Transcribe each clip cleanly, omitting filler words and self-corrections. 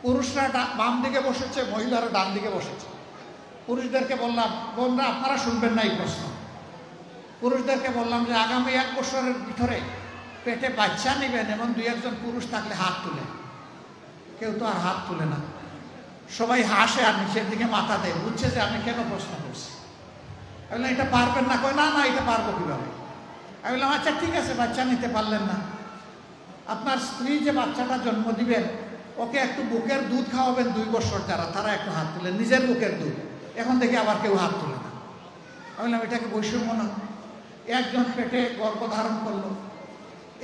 পুরুষরা বাম দিকে বসেছে, মহিলারা ডান দিকে বসেছে। পুরুষদেরকে বললাম, বোনরা আপনারা শুনবেন না এই প্রশ্ন, পুরুষদেরকে বললাম যে আগামী 1 বছরের ভিতরে পেটে বাচ্চা নেবেন এমন 2-1 পুরুষ থাকলে হাত তুলে। কেউ তো আর হাত তুলে না, সবাই হাসে আর নিচের দিকে মাথা দেয়, বুঝছে যে আমি কেন প্রশ্ন করছি। আমি বললাম এটা পারবেন না, কই না না এটা পারবো কিভাবে। আমি বললাম আচ্ছা ঠিক আছে, বাচ্চা নিতে পারলেন না, আপনার স্ত্রী যে বাচ্চাটা জন্ম দিবেন ওকে একটু বুকের দুধ খাওয়াবেন 2 বছর, যারা তারা একটু হাত তুলেন, নিজের বুকের দুধ। এখন দেখি আবার কেউ হাত তুলে না। আমি বললাম এটাকে বৈষম্য না? একজন পেটে গর্ভধারণ করলো,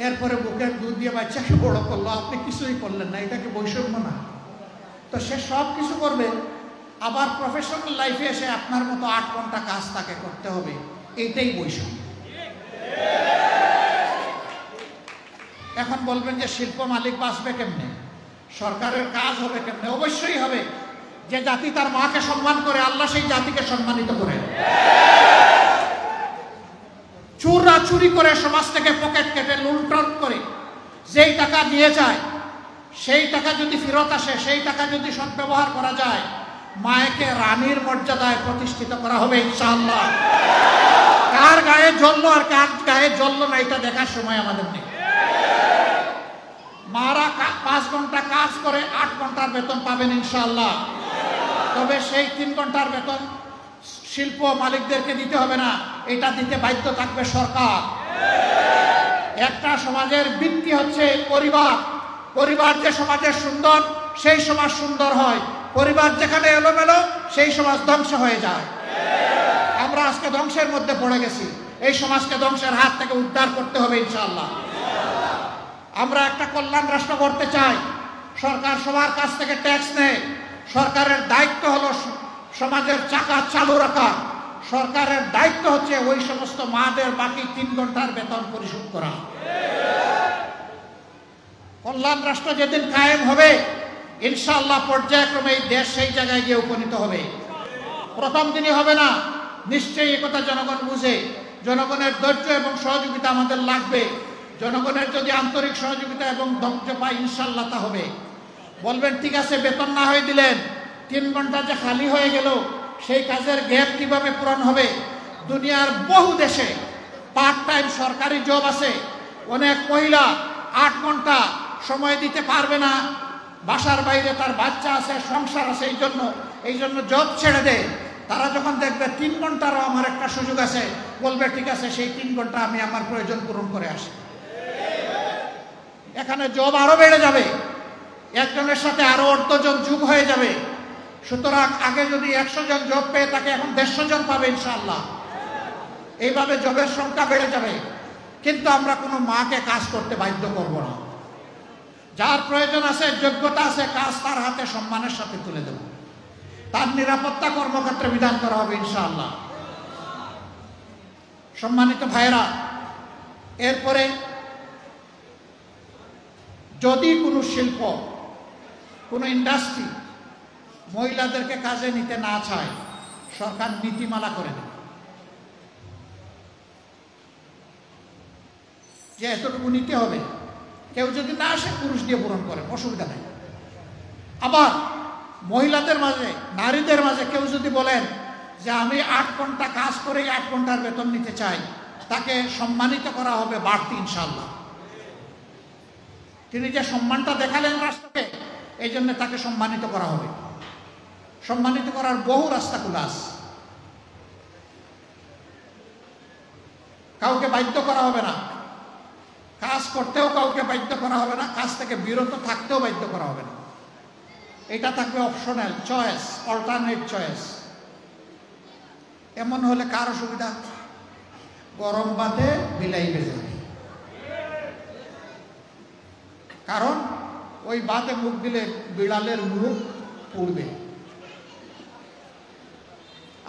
এরপরে বুকের দুধ দিয়ে বাচ্চাকে বড় করলো, আপনি কিছুই করলেন না, এটাকে বৈষম্য না? তো সে সব কিছু করবে, আবার প্রফেশনাল লাইফে এসে আপনার মতো 8 ঘন্টা কাজ তাকে করতে হবে, এইটাই বৈষম্য। এখন বলবেন যে শিল্প মালিক বাঁচবে কেমনে, সরকারের কাজ হবে কেমনে? অবশ্যই হবে। যে জাতি তার মাকে সম্মান করে, আল্লাহ সেই জাতিকে সম্মানিত করেন। চোররা চুরি করে সমাজ থেকে পকেট কেটে লুণ্ঠন করে যেই টাকা দিয়ে যায়, সেই টাকা যদি ফেরত আসে, সেই টাকা যদি সদ্ব্যবহার করা যায়, মায়েকে রানীর মর্যাদায় প্রতিষ্ঠিত করা হবে ইনশাআল্লাহ। কার গায়ে জ্বললো আর কার গায়ে জ্বললো না এটা দেখার সময় আমাদের নেই। মারা 5 ঘন্টা কাজ করে 8 ঘন্টার বেতন পাবেন ইনশাআল্লাহ। তবে সেই 3 ঘন্টার বেতন শিল্প মালিকদেরকে দিতে হবে না, এটা দিতে বাধ্য থাকবে সরকার। একটা সমাজের ভিত্তি হচ্ছে পরিবার। পরিবার যে সমাজের সুন্দর, সেই সমাজ সুন্দর হয়। পরিবার যেখানে এলোমেলো, সেই সমাজ ধ্বংস হয়ে যায়। আমরা আজকে ধ্বংসের মধ্যে পড়ে গেছি, এই সমাজকে ধ্বংসের হাত থেকে উদ্ধার করতে হবে ইনশাআল্লাহ। আমরা একটা কল্যাণ রাষ্ট্র করতে চাই। সরকার সবার কাছ থেকে ট্যাক্স নেয়, সরকারের দায়িত্ব হলো সমাজের চাকা চালু রাখা। সরকারের দায়িত্ব হচ্ছে ওই সমস্ত মাদের বাকি 3 ঘন্টার বেতন পরিশোধ করা। কল্যাণ রাষ্ট্র যেদিন কায়েম হবে ইনশাআল্লাহ পর্যায়ক্রমে এই দেশ সেই জায়গায় গিয়ে উপনীত হবে। প্রথম দিনই হবে না, নিশ্চয়ই একথা জনগণ বুঝে। জনগণের ধৈর্য এবং সহযোগিতা আমাদের লাগবে। জনগণের যদি আন্তরিক সহযোগিতা এবং ধৈর্য পায় ইনশাআল্লাহ তা হবে। বলবেন ঠিক আছে বেতন না হয়ে দিলেন, 3 ঘন্টা যে খালি হয়ে গেল, সেই কাজের গ্যাপ কিভাবে পূরণ হবে? দুনিয়ার বহু দেশে পার্ট টাইম সরকারি জব আছে। অনেক মহিলা 8 ঘন্টা সময় দিতে পারবে না, বাসার বাইরে তার বাচ্চা আছে, সংসার আছে, এই জন্য জব ছেড়ে দেয়। তারা যখন দেখবে 3 ঘন্টারও আমার একটা সুযোগ আছে, বলবে ঠিক আছে সেই 3 ঘন্টা আমি আমার প্রয়োজন পূরণ করে আসি। এখানে জব আরো বেড়ে যাবে, একজনের সাথে আরো 18 জন যোগ হয়ে যাবে। সুতরাং আগে যদি 100 জন জব পেয়ে তাকে এখন 150 জন পাবে ইনশাআল্লাহ। এইভাবে জবের সংখ্যা বেড়ে যাবে। কিন্তু আমরা কোনো মাকে কাজ করতে বাধ্য করব না। যার প্রয়োজন আছে, যোগ্যতা আছে, কাজ তার হাতে সম্মানের সাথে তুলে দেব। তার নিরাপত্তা কর্মক্ষেত্রে বিধান করা হবে ইনশাআল্লাহ। সম্মানিত ভাইরা, এরপরে যদি কোনো শিল্প, কোনো ইন্ডাস্ট্রি মহিলাদেরকে কাজে নিতে না চায়, সরকার নীতিমালা করে দেবে যে এতটুকু নিতে হবে। কেউ যদি না আসে পুরুষ দিয়ে পূরণ করে, অসুবিধা নেই। আবার মহিলাদের মাঝে, নারীদের মাঝে কেউ যদি বলেন যে আমি 8 ঘন্টা কাজ করে 8 ঘন্টার বেতন নিতে চাই, তাকে সম্মানিত করা হবে বাড়তি ইনশাআল্লাহ। তিনি যে সম্মানটা দেখালেন রাষ্ট্রকে, এই জন্য তাকে সম্মানিত করা হবে। সম্মানিত করার বহু রাস্তা খোলা আছে। কাউকে বাধ্য করা হবে না, কাজ করতেও কাউকে বাধ্য করা হবে না, কাজ থেকে বিরত থাকতেও বাধ্য করা হবে না। এটা থাকবে অপশনাল চয়েস, অল্টারনেট চয়েস। এমন হলে কার অসুবিধা? গরম ভাতে বিলাই বেজে, কারণ ওই ভাতে মুখ দিলে বিড়ালের মুখ পুড়বে।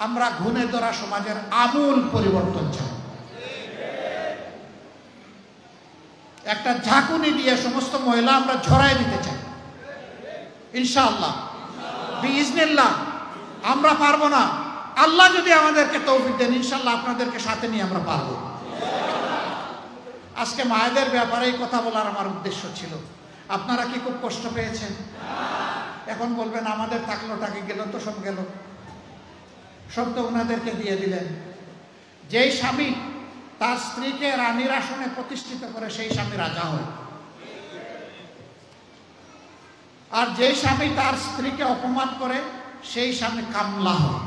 আমরা ঘুণে ধরা সমাজের আমূল পরিবর্তন চাই। একটা ঝাঁকুনি দিয়ে সমস্ত মহিলা আমরা ঝরাই দিতে চাই ইনশাআল্লাহ, বিইজনিল্লাহ। আমরা পারবো না, আল্লাহ যদি আমাদেরকে তৌফিক দেন ইনশাআল্লাহ আপনাদেরকে সাথে নিয়ে আমরা পারবো। আজকে মায়েদের ব্যাপারেই কথা বলার আমার উদ্দেশ্য ছিল। আপনারা কি খুব কষ্ট পেয়েছেন? এখন বলবেন আমাদের থাকলোটাকে গেল তো সব গেল, সব তো ওনাদেরকে দিয়ে দিলেন। যেই স্বামী তার স্ত্রীকে রানীর আসনে প্রতিষ্ঠিত করে সেই স্বামী রাজা হয়, আর যেই স্বামী তার স্ত্রীকে অপমান করে সেই স্বামী কামলা হয়।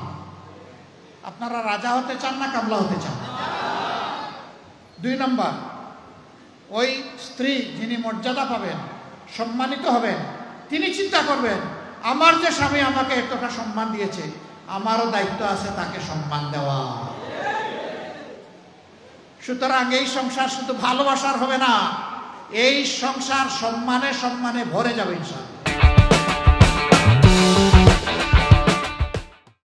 আপনারা রাজা হতে চান না কামলা হতে চান? 2 নম্বর, ওই স্ত্রী যিনি মর্যাদা পাবেন, সম্মানিত হবেন, তিনি চিন্তা করবেন আমার যে স্বামী আমাকে এতটা সম্মান দিয়েছে, আমারও দায়িত্ব আছে তাকে সম্মান দেওয়া। সুতরাং এই সংসার শুধু ভালোবাসার হবে না, এই সংসার সম্মানে সম্মানে ভরে যাবে ইনশাআল্লাহ।